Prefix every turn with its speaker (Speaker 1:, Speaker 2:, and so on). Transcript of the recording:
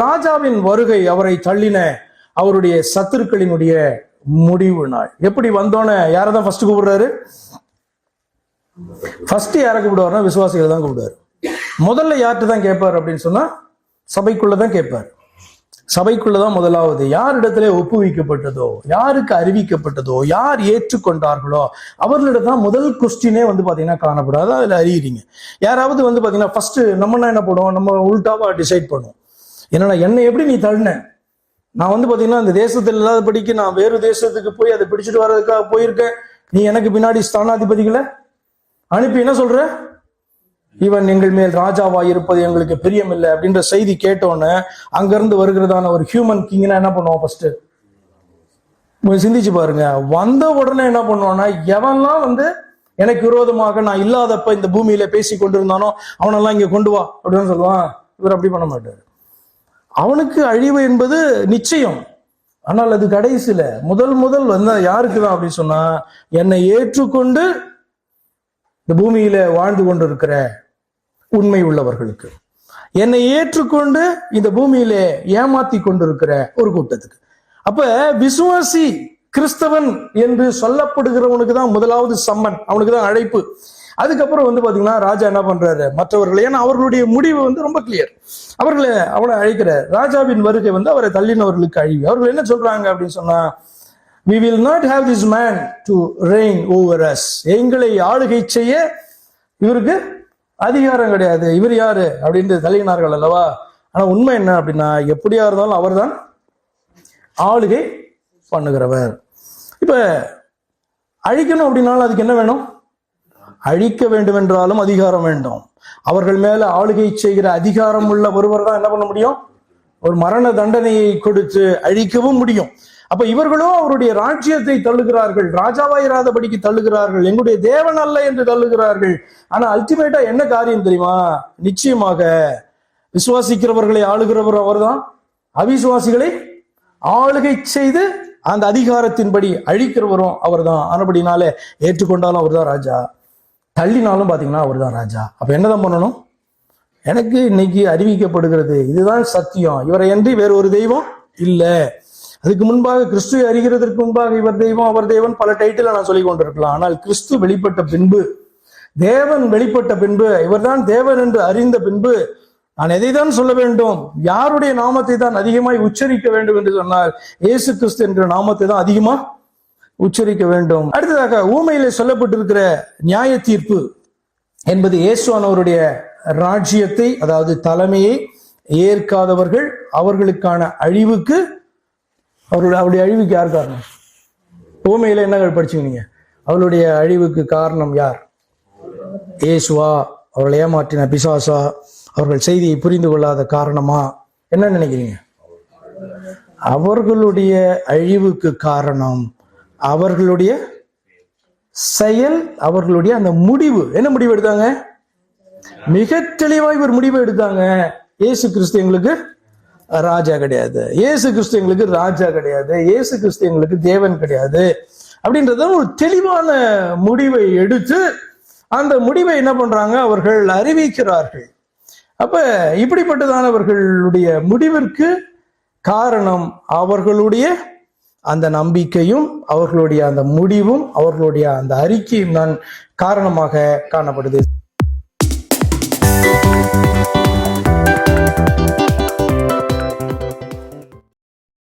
Speaker 1: ராஜாவின் வருகை அவரை தள்ளின அவருடைய சத்துருக்களினுடைய முடிவு நாள். எப்படி வந்தோன்னு யாரதான் ஃபர்ஸ்ட் கூப்பிடுறாரு? ஃபர்ஸ்ட் யாரை கூப்பிடுவாருன்னா விசுவாசிகளை தான் கூப்பிடுவாரு. முதல்ல யார்கிட்ட தான் கேட்பார் அப்படின்னு சொன்னா சபைக்குள்ளதான் கேட்பார். சபைக்குள்ளதான் முதலாவது. யார் இடத்துல ஒப்புவிக்கப்பட்டதோ, யாருக்கு அறிவிக்கப்பட்டதோ, யார் ஏற்றுக்கொண்டார்களோ அவர்களிடத்தான் முதல் கொஸ்டினே பாத்தீங்கன்னா காணப்படாது. அதுல அறியறீங்க. யாராவது பாத்தீங்கன்னா ஃபர்ஸ்ட் நம்ம என்ன பண்ணுவோம், நம்ம உள்டாவா டிசைட் பண்ணுவோம். என்னன்னா என்னை எப்படி நீ தள்ளின, நான் பாத்தீங்கன்னா இந்த தேசத்தில் இல்லாதபடிக்கு நான் வேறு தேசத்துக்கு போய் அதை பிடிச்சிட்டு வர்றதுக்காக போயிருக்கேன், நீ எனக்கு பின்னாடி ஸ்தானாதிபதிகளை அனுப்பி என்ன சொல்ற, இவன் எங்கள் மேல் ராஜாவா இருப்பது எங்களுக்கு பிரியமில்லை அப்படின்ற செய்தி கேட்டோன்னு அங்கிருந்து வருகிறதான ஒரு ஹியூமன் கிங்னா என்ன பண்ணுவோம்? ஃபர்ஸ்ட் சிந்திச்சு பாருங்க. வந்த உடனே என்ன பண்ணுவோம்னா, எவன்லாம் எனக்கு விரோதமாக நான் இல்லாதப்ப இந்த பூமியில பேசி கொண்டிருந்தானோ அவனெல்லாம் இங்க கொண்டு வா அப்படின்னு சொல்லுவான். இவர் அப்படி பண்ண மாட்டாரு. அவனுக்கு அழிவு என்பது நிச்சயம். ஆனால் அது கடைசியில முதல் யாருக்குதான் அப்படின்னு சொன்னா, என்னை ஏற்றுக்கொண்டு இந்த பூமியில வாழ்ந்து கொண்டு இருக்கிற உண்மை உள்ளவர்களுக்கு, என்னை ஏற்றுக்கொண்டு இந்த பூமியில ஏமாத்தி கொண்டிருக்கிற ஒரு கூட்டத்துக்கு. அப்ப விசுவாசி கிறிஸ்தவன் என்று சொல்லப்படுகிறவனுக்கு தான் முதலாவது சம்மன், அவனுக்கு தான் அழைப்பு. அதுக்கப்புறம் பாத்தீங்கன்னா ராஜா என்ன பண்றாரு, மற்றவர்களை, ஏன்னா அவர்களுடைய முடிவு ரொம்ப கிளியர். அவனை அழைக்கிறார். ராஜாவின் வருகை அவரை தள்ளினவர்களுக்கு அழிவு. அவர்கள் என்ன சொல்றாங்க அப்படின்னு சொன்னா, we will not have this man to reign over us. எங்களை ஆளுகை செய்ய இவருக்கு அதிகாரம் கிடையாது. இவர் யாரு அப்படின்னு தள்ளினார்கள் அல்லவா? ஆனா உண்மை என்ன அப்படின்னா, எப்படியா இருந்தாலும் அவர் தான் ஆளுகை பண்ணுகிறவர். இப்ப அழிக்கணும் அப்படின்னாலும் அதுக்கு என்ன வேணும்? அழிக்க வேண்டும் என்றாலும் அதிகாரம் வேண்டும். அவர்கள் மேல ஆளுகை செய்கிற அதிகாரம் உள்ள ஒருவர் தான் என்ன பண்ண முடியும்? ஒரு மரண தண்டனையை கொடுத்து அழிக்கவும் முடியும். அப்ப இவர்களும் அவருடைய ராஜ்யத்தை தள்ளுகிறார்கள், ராஜாவாயிராதபடிக்கு தள்ளுகிறார்கள், எங்களுடைய தேவன் அல்ல என்று தள்ளுகிறார்கள். ஆனா அல்டிமேட்டா என்ன காரியம் தெரியுமா? நிச்சயமாக விசுவாசிக்கிறவர்களை ஆளுகிறவர் அவர்தான், அவிசுவாசிகளை ஆளுகை செய்து அந்த அதிகாரத்தின்படி அழிக்கிறவரும் அவர்தான். ஆனபடினாலே ஏற்றுக்கொண்டாலும் அவர் தான் ராஜா, தள்ளினாலும் பாத்தீங்கன்னா அவர் தான் ராஜா. அப்ப என்னதான் பண்ணணும்? எனக்கு இன்னைக்கு அறிவிக்கப்படுகிறது இதுதான் சத்தியம், இவரை அன்றி வேற ஒரு தெய்வம் இல்லை. அதுக்கு முன்பாக கிறிஸ்துவை அறிகிறதற்கு முன்பாக இவர் தெய்வம் அவர் தேவன் பல டைட்டில் நான் சொல்லிக் கொண்டிருக்கலாம். ஆனால் கிறிஸ்து வெளிப்பட்ட பின்பு, தேவன் வெளிப்பட்ட பின்பு, இவர்தான் தேவன் என்று அறிந்த பின்பு நான் எதை தான் சொல்ல வேண்டும்? யாருடைய நாமத்தை தான் அதிகமாய் உச்சரிக்க வேண்டும் என்று சொன்னால் இயேசு கிறிஸ்து என்கிற நாமத்தை தான் அதிகமா உச்சரிக்க வேண்டும். அடுத்ததாக ஊமையிலே சொல்லப்பட்டிருக்கிற நியாய தீர்ப்பு என்பது இயேசுவானவருடைய ராஜ்யத்தை, அதாவது தலைமையை ஏற்காதவர்கள் அவர்களுக்கான அழிவுக்கு, அவருடைய அழிவுக்கு யார் காரணம்? ஊமையில என்ன படிச்சீங்க நீங்க? அவளுடைய அழிவுக்கு காரணம் யார்? இயேசுவா? அவர்களை ஏமாற்றின பிசாசா? அவர்கள் செய்தியை புரிந்து கொள்ளாத காரணமா? என்ன நினைக்கிறீங்க? அவர்களுடைய அழிவுக்கு காரணம் அவர்களுடைய செயல், அவர்களுடைய அந்த முடிவு. என்ன முடிவு எடுத்தாங்க? மிக தெளிவாய் ஒரு முடிவு எடுத்தாங்க. இயேசு கிறிஸ்து எங்களுக்கு ராஜா கிடையாது, இயேசு கிறிஸ்து எங்களுக்கு ராஜா கிடையாது, இயேசு கிறிஸ்து எங்களுக்கு தேவன் கிடையாது அப்படின்றத ஒரு தெளிவான முடிவை எடுத்து அந்த முடிவை என்ன பண்றாங்க? அவர்கள் அறிவிக்கிறார்கள். அப்ப இப்படிப்பட்டதானவர்களுடைய முடிவிற்கு காரணம் அவர்களுடைய அந்த நம்பிக்கையும் அவர்களுடைய அந்த முடிவும் அவர்களுடைய அந்த அறிக்கையும் தான் காரணமாக காணப்படுது.